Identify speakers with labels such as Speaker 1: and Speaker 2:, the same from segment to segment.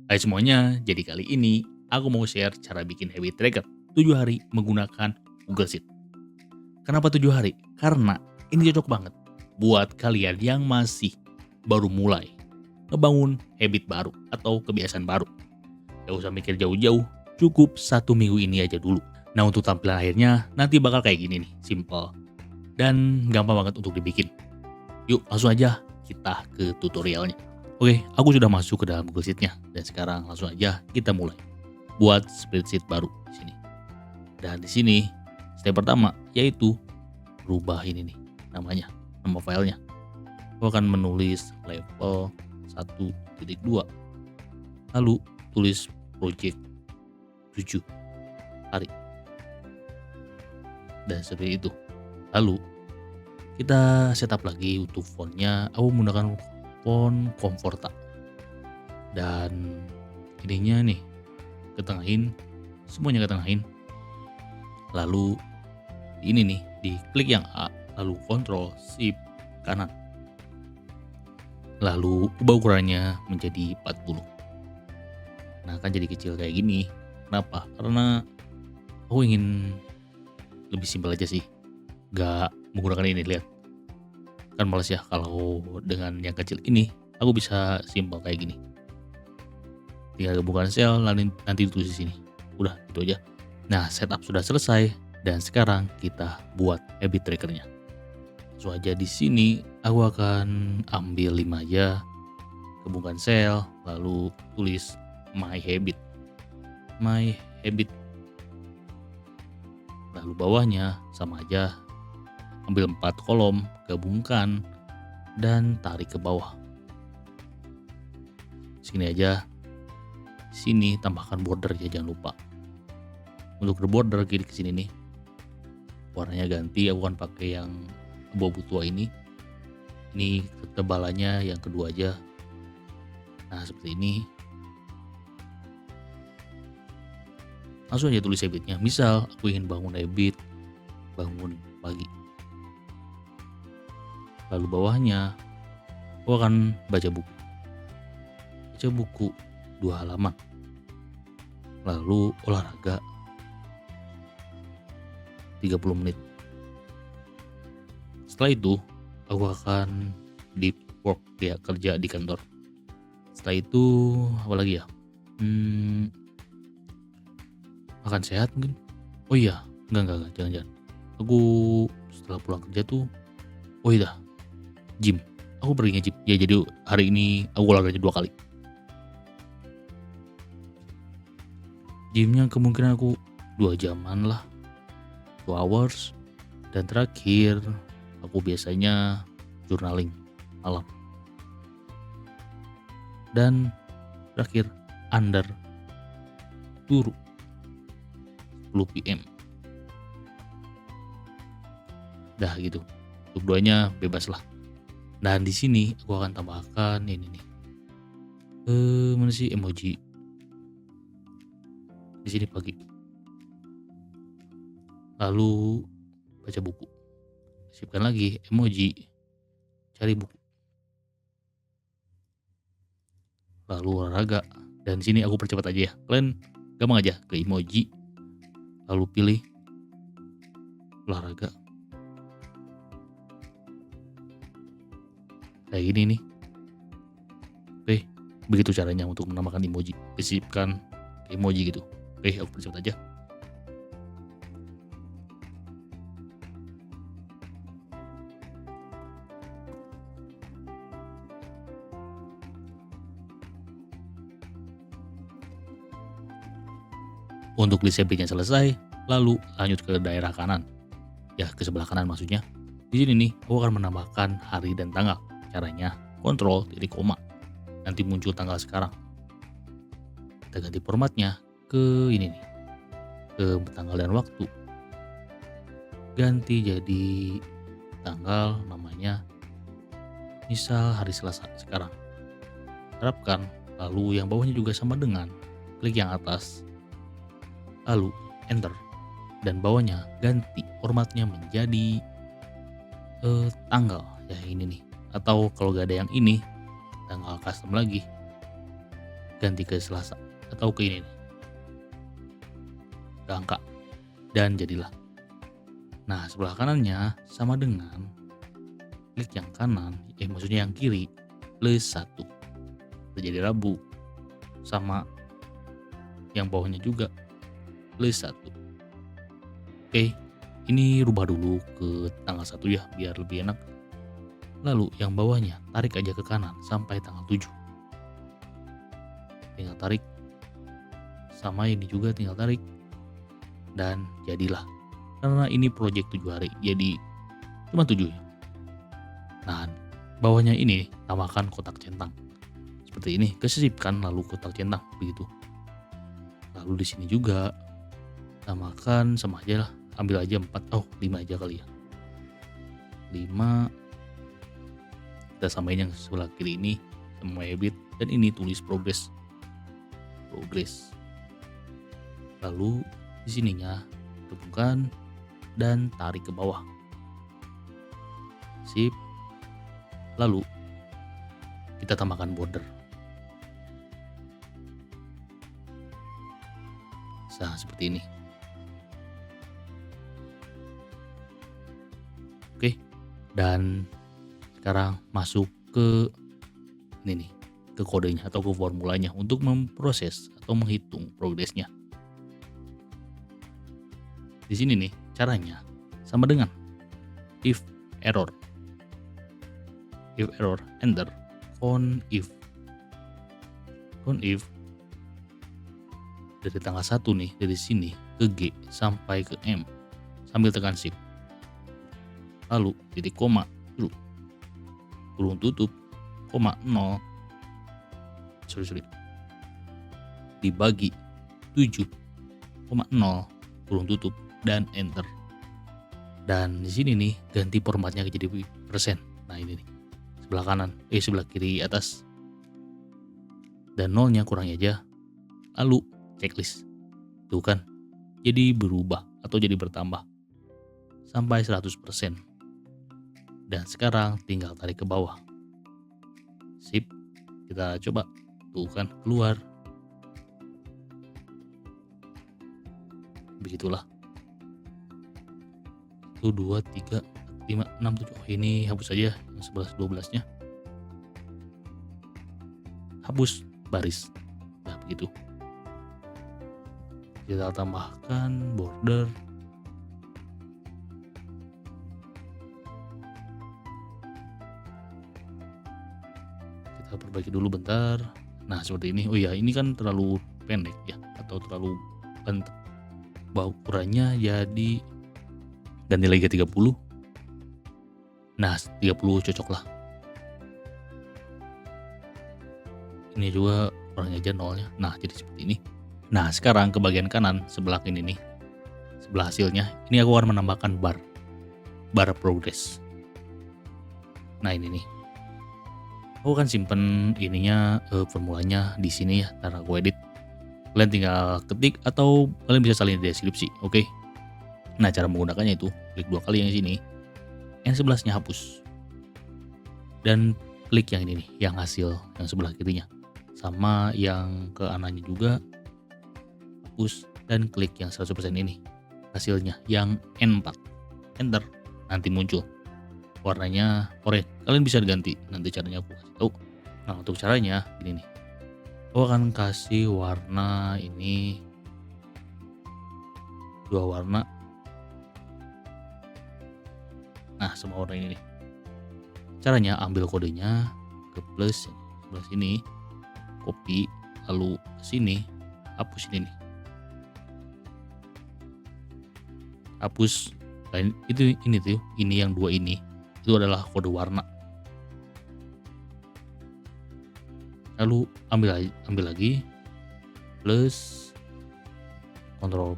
Speaker 1: Hai semuanya, jadi kali ini aku mau share cara bikin habit tracker 7 hari menggunakan Google Sheet. Kenapa 7 hari? Karena ini cocok banget buat kalian yang masih baru mulai ngebangun habit baru atau kebiasaan baru. Gak usah mikir jauh-jauh, cukup 1 minggu ini aja dulu. Nah untuk tampilan akhirnya nanti bakal kayak gini nih, simple dan gampang banget untuk dibikin. Yuk langsung aja kita ke tutorialnya. Oke, aku sudah masuk ke dalam Google Sheet-nya dan sekarang langsung aja kita mulai buat spreadsheet baru di sini. Dan di sini step pertama yaitu rubah ini nih namanya, nama filenya. Aku akan menulis level 1.2 lalu tulis project 7 hari dan seperti itu. Lalu kita setup lagi untuk fontnya. Aku menggunakan font Comforta dan ininya nih ketengahin, semuanya ketengahin. Lalu ini nih diklik yang A, lalu Ctrl Shift kanan, lalu ubah ukurannya menjadi 40. Nah kan jadi kecil kayak gini. Kenapa? Karena aku ingin lebih simpel aja sih, gak menggunakan ini. Lihat kan males ya kalau dengan yang kecil ini. Aku bisa simpel kayak gini, tinggal gabungkan sel lalu nanti ditulis di sini. Udah itu aja. Nah setup sudah selesai dan sekarang kita buat habit trackernya. Langsung aja di sini aku akan ambil 5 aja, gabungkan sel lalu tulis my habit, lalu bawahnya sama aja, ambil 4 kolom, gabungkan dan tarik ke bawah. Segini aja. Sini tambahkan border ya, jangan lupa. Untuk border kiri ke sini nih, warnanya ganti. Aku akan pakai yang abu-abu tua ini. Ini ketebalannya yang kedua aja. Nah seperti ini. Langsung aja tulis habitnya. Misal aku ingin bangun habit bangun pagi. Lalu bawahnya aku akan baca buku. 2 halaman. Lalu olahraga 30 menit. Setelah itu aku akan deep work ya, kerja di kantor. Setelah itu apa lagi ya? Makan sehat mungkin. Oh iya, enggak, jangan. Aku setelah pulang kerja tuh, oh iya, gym. Aku pergi nge-gym. Ya jadi hari ini aku olahraga 2 kali. Gymnya kemungkinan aku 2 jaman lah, 2 hours. Dan terakhir aku biasanya journaling malam. Dan terakhir under turu 10 PM. Dah gitu. Untuk doanya bebas lah. Dan di sini aku akan tambahkan ini nih. Mana sih emoji? Di sini pagi. Lalu baca buku. Sipkan lagi emoji. Cari buku. Lalu olahraga. Dan di sini aku percepat aja ya. Kalian gampang aja ke emoji. Lalu pilih olahraga. Kayak gini nih. Oke, begitu caranya untuk menambahkan emoji. Sisipkan emoji gitu. Oke, aku percepat aja. Untuk list habitnya selesai, lalu lanjut ke daerah kanan. Ya, ke sebelah kanan maksudnya. Di sini nih, aku akan menambahkan hari dan tanggal. Caranya, Ctrl titik koma. Nanti muncul tanggal sekarang. Kita ganti formatnya ke ini nih, ke tanggal dan waktu. Ganti jadi tanggal, namanya misal hari Selasa sekarang. Terapkan, lalu yang bawahnya juga sama dengan klik yang atas, lalu enter, dan bawahnya ganti formatnya menjadi tanggal ya ini nih. Atau kalau gak ada yang ini, tanggal custom lagi. ganti ke Selasa atau ke ini nih, ke angka, dan jadilah. Nah, sebelah kanannya sama dengan klik yang kanan, maksudnya yang kiri plus 1. Jadi Rabu. Sama yang bawahnya juga plus 1. Oke, ini rubah dulu ke tanggal 1 ya biar lebih enak. Lalu yang bawahnya tarik aja ke kanan sampai tanggal 7. Tinggal tarik. Sama ini juga tinggal tarik. Dan jadilah. Karena ini project 7 hari, jadi cuma 7 ya. Nah, bawahnya ini tambahkan kotak centang. Seperti ini, kesisipkan lalu kotak centang begitu. Lalu di sini juga tambahkan sama aja lah, ambil aja 4, 5 aja kali ya. 5. Kita samain yang sebelah kiri ini sama habit, dan ini tulis progress. Lalu di sininya hubungkan dan tarik ke bawah. Sip. Lalu kita tambahkan border. Nah, seperti ini. Oke. Dan sekarang masuk ke ini nih, ke kodenya atau ke formulanya untuk memproses atau menghitung progresnya. Di sini nih caranya sama dengan if error enter conif dari tanggal 1 nih, dari sini ke G sampai ke M sambil tekan shift, lalu titik koma dulu, kurung tutup, koma 0 dibagi 7,0 kurung tutup dan enter. Dan di sini nih ganti formatnya jadi persen. Nah, ini nih sebelah kanan, sebelah kiri atas, dan nolnya kurangi aja, lalu checklist tuh kan jadi berubah atau jadi bertambah sampai 100%. Dan sekarang tinggal tarik ke bawah. Sip, kita coba tuh kan keluar. Begitulah. 1, 2, 3, 5, 6, 7. Ini hapus aja yang 11, 12-nya. Hapus baris. Nah, begitu. Kita tambahkan border. Kita perbaiki dulu bentar. Nah, seperti ini. Oh iya, ini kan terlalu pendek ya, atau terlalu bentuk. Ukurannya jadi ganti lagi ke 30. Nah, 30 cocok lah. Ini juga kurangnya aja nolnya. Nah, jadi seperti ini. Nah, sekarang ke bagian kanan sebelah ini nih, sebelah hasilnya, ini aku akan menambahkan bar progress. Nah, ini nih, aku akan simpen ininya, formulanya di sini ya, ntar aku edit. Kalian tinggal ketik atau kalian bisa salin di deskripsi, oke? Nah, cara menggunakannya itu klik 2 kali yang sini, yang sebelahnya hapus, dan klik yang ini nih, yang hasil yang sebelah kirinya, sama yang ke kanannya juga hapus, dan klik yang 100% ini hasilnya yang N4, enter. Nanti muncul warnanya oranye. Kalian bisa diganti, nanti caranya aku kasih tahu. Nah, untuk caranya ini nih, aku akan kasih warna ini 2 warna. Nah, semua warna ini nih. Caranya ambil kodenya ke plus sebelah sini, copy, lalu ke sini, hapus ini nih. Hapus. Lain itu ini tuh, ini yang 2 ini. Itu adalah kode warna. Lalu ambil lagi plus Ctrl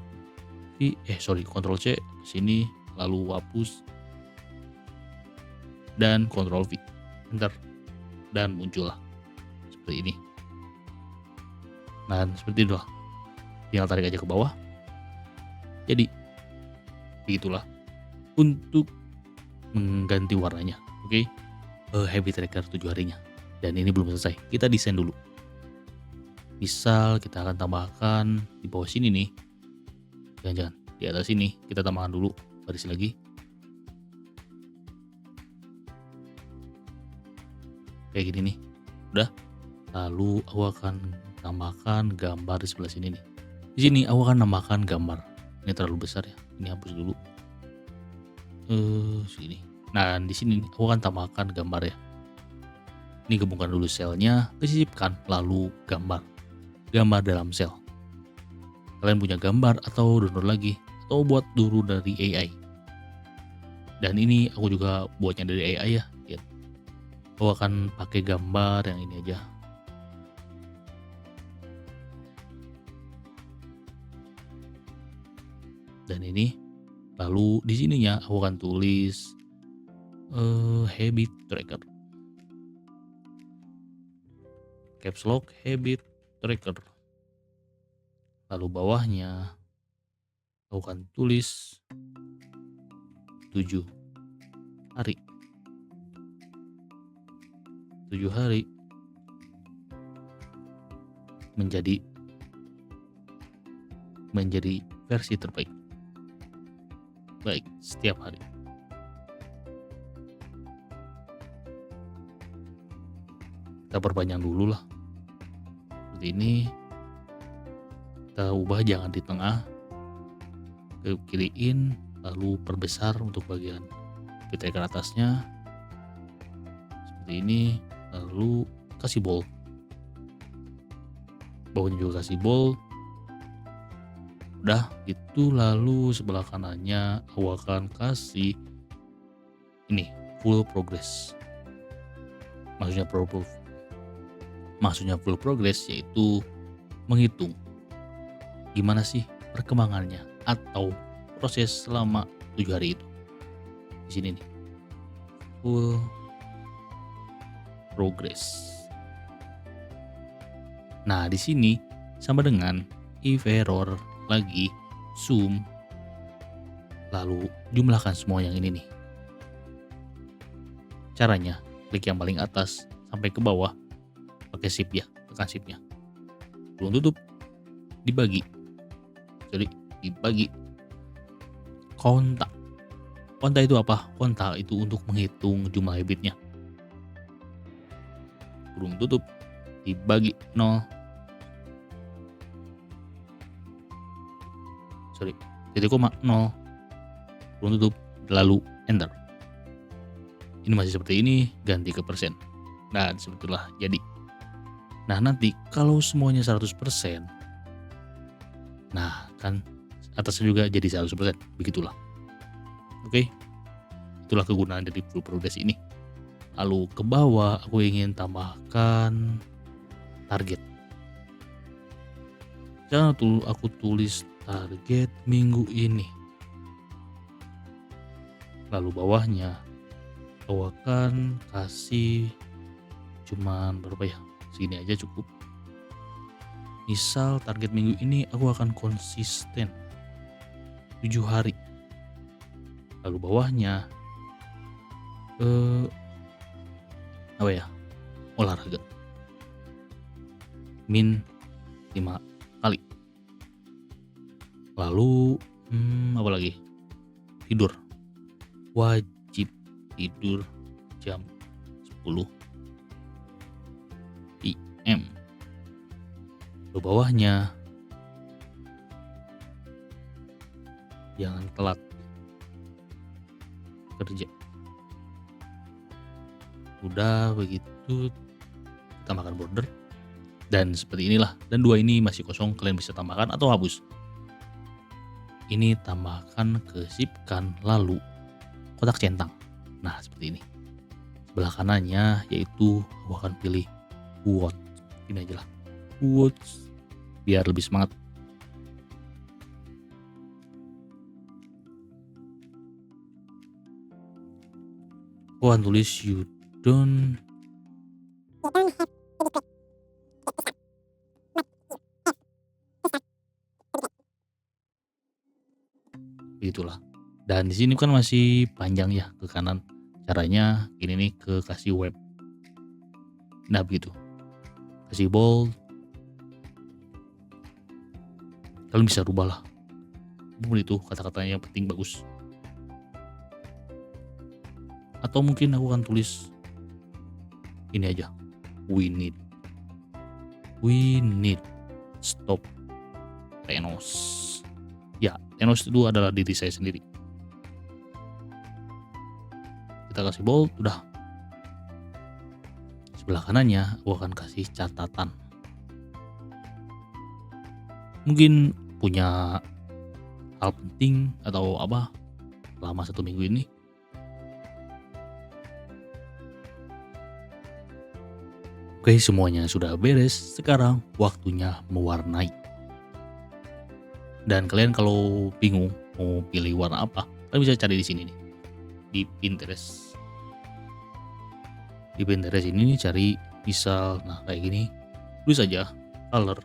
Speaker 1: C sini, lalu hapus dan Ctrl V, enter, dan muncullah seperti ini. Nah, seperti itu lah. Tinggal tarik aja ke bawah. Jadi begitulah untuk mengganti warnanya. Oke. Habit tracker 7 harinya. Dan ini belum selesai. Kita desain dulu. Misal kita akan tambahkan di bawah sini nih, jangan-jangan di atas sini kita tambahkan dulu baris lagi, kayak gini nih. Udah, lalu aku akan tambahkan gambar di sebelah sini nih. Di sini aku akan tambahkan gambar. Ini terlalu besar ya, ini hapus dulu. Sini. Nah, di sini nih, aku akan tambahkan gambar ya. Ini gabungkan dulu selnya, disisipkan, lalu gambar. Gambar dalam sel. Kalian punya gambar atau download lagi, atau buat dulu dari AI. Dan ini aku juga buatnya dari AI ya. Lihat. Aku akan pakai gambar yang ini aja. Dan ini, lalu di sininya aku akan tulis habit tracker. Caps lock habit tracker. Lalu bawahnya aku akan tulis 7 hari. 7 hari menjadi versi terbaik. Baik, setiap hari. Kita perpanjang dulu lah. Seperti ini. Kita ubah jangan di tengah, ke kiriin, lalu perbesar untuk bagian tracker atasnya. Seperti ini, lalu kasih bold. Bawahnya juga kasih bold. Udah itu, lalu sebelah kanannya aku akan kasih ini full progress. Maksudnya full progress yaitu menghitung gimana sih perkembangannya atau proses selama 7 hari itu. Di sini nih, full progress. Nah, di sini sama dengan if error lagi zoom, lalu jumlahkan semua yang ini nih. Caranya klik yang paling atas sampai ke bawah, pakai shift ya, tekan shiftnya. Belum tutup, dibagi. Jadi dibagi. Kontak. Kontak itu apa? Kontak itu untuk menghitung jumlah habitnya. Belum tutup, dibagi 0. Titik koma 0. Belum tutup, lalu enter. Ini masih seperti ini, ganti ke persen. Dan sebetulnya jadi. Nah, nanti kalau semuanya 100%, nah kan atasnya juga jadi 100%, begitulah. Oke. Itulah kegunaan dari full progress ini. Lalu ke bawah aku ingin tambahkan target. Jangan dulu aku tulis target minggu ini. Lalu bawahnya aku akan kasih cuman berapa ya? Segini aja cukup. Misal target minggu ini aku akan konsisten 7 hari. Lalu bawahnya apa ya? Olahraga. Min 5 kali. Lalu apa lagi? Tidur. Wajib tidur jam 10 PM. Lalu bawahnya jangan telat kerja. Udah begitu kita makan border. Dan seperti inilah. Dan 2 ini masih kosong, kalian bisa tambahkan atau hapus. Ini tambahkan ke sipkan, lalu kotak centang. Nah, seperti ini. Sebelah kanannya yaitu aku akan pilih quote. Ini aja lah. Quotes biar lebih semangat. Aku akan tulis you don't begitulah. Dan di sini kan masih panjang ya ke kanan. Caranya ini nih, ke kasih web. Nah, begitu. Kasih bold, Kalian bisa rubahlah. Apapun itu kata-katanya yang penting bagus. Atau mungkin aku akan tulis ini aja. We need stop Thanos. Ya, Thanos itu adalah diri saya sendiri. Kita kasih bold, udah. Sebelah kanannya aku akan kasih catatan. Mungkin punya hal penting atau apa selama 1 minggu ini. Oke, semuanya sudah beres. Sekarang waktunya mewarnai. Dan kalian kalau bingung mau pilih warna apa, kalian bisa cari di sini nih, di Pinterest. Di Pinterest ini nih cari misal, nah kayak gini, tulis aja color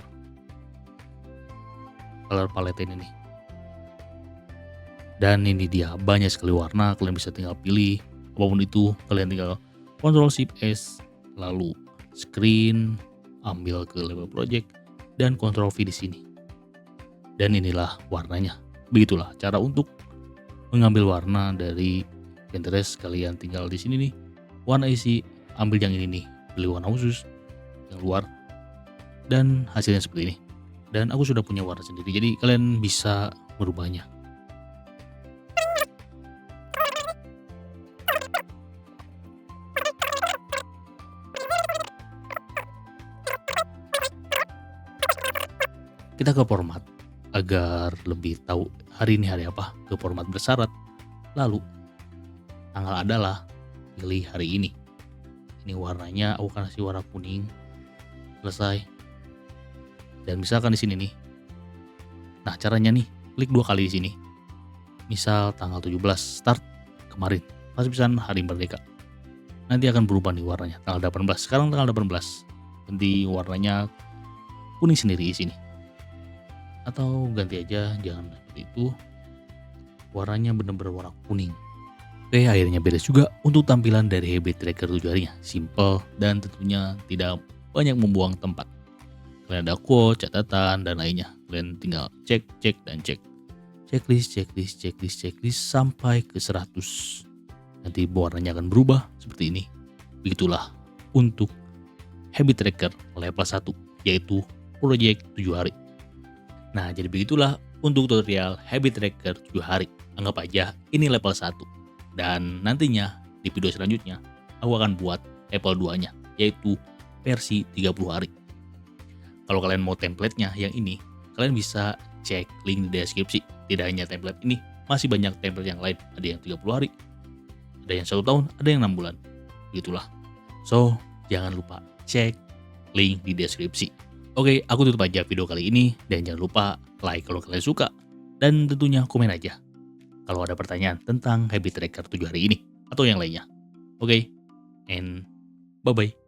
Speaker 1: palette ini nih. Dan ini dia, banyak sekali warna, kalian bisa tinggal pilih apapun itu, kalian tinggal Ctrl Shift S, lalu screen, ambil ke label project, dan Ctrl V di sini. Dan inilah warnanya. Begitulah cara untuk mengambil warna dari Pinterest. Kalian tinggal di sini nih, warna isi, ambil yang ini nih, pilih warna khusus yang luar, dan hasilnya seperti ini. Dan aku sudah punya warna sendiri, jadi kalian bisa merubahnya. Kita ke format agar lebih tahu hari ini hari apa, ke format bersyarat. Lalu tanggal adalah pilih hari ini. Ini warnanya aku kasih warna kuning. Selesai. Dan misalkan di sini nih. Nah, caranya nih, klik 2 kali di sini. Misal tanggal 17 start kemarin, pas pisan hari merdeka. Nanti akan berubah nih warnanya, tanggal 18. Sekarang tanggal 18. Ganti warnanya kuning sendiri di sini. Atau ganti aja, jangan seperti itu, warnanya benar-benar warna kuning. Oke, akhirnya beres juga untuk tampilan dari habit tracker 7 harinya. Simple dan tentunya tidak banyak membuang tempat. Kalian ada quote, catatan, dan lainnya. Kalian tinggal cek dan cek. Checklist sampai ke 100. Nanti warnanya akan berubah seperti ini. Begitulah untuk habit tracker level 1, yaitu project 7 hari. Nah, jadi begitulah untuk tutorial habit tracker 7 hari. Anggap aja ini level 1. Dan nantinya di video selanjutnya aku akan buat level 2-nya, yaitu versi 30 hari. Kalau kalian mau template-nya yang ini, kalian bisa cek link di deskripsi. Tidak hanya template ini, masih banyak template yang lain. Ada yang 30 hari, ada yang 1 tahun, ada yang 6 bulan. Begitulah. So, jangan lupa cek link di deskripsi. Oke, aku tutup aja video kali ini. Dan jangan lupa like kalau kalian suka. Dan tentunya komen aja kalau ada pertanyaan tentang habit tracker 7 hari ini atau yang lainnya. Oke, and bye-bye.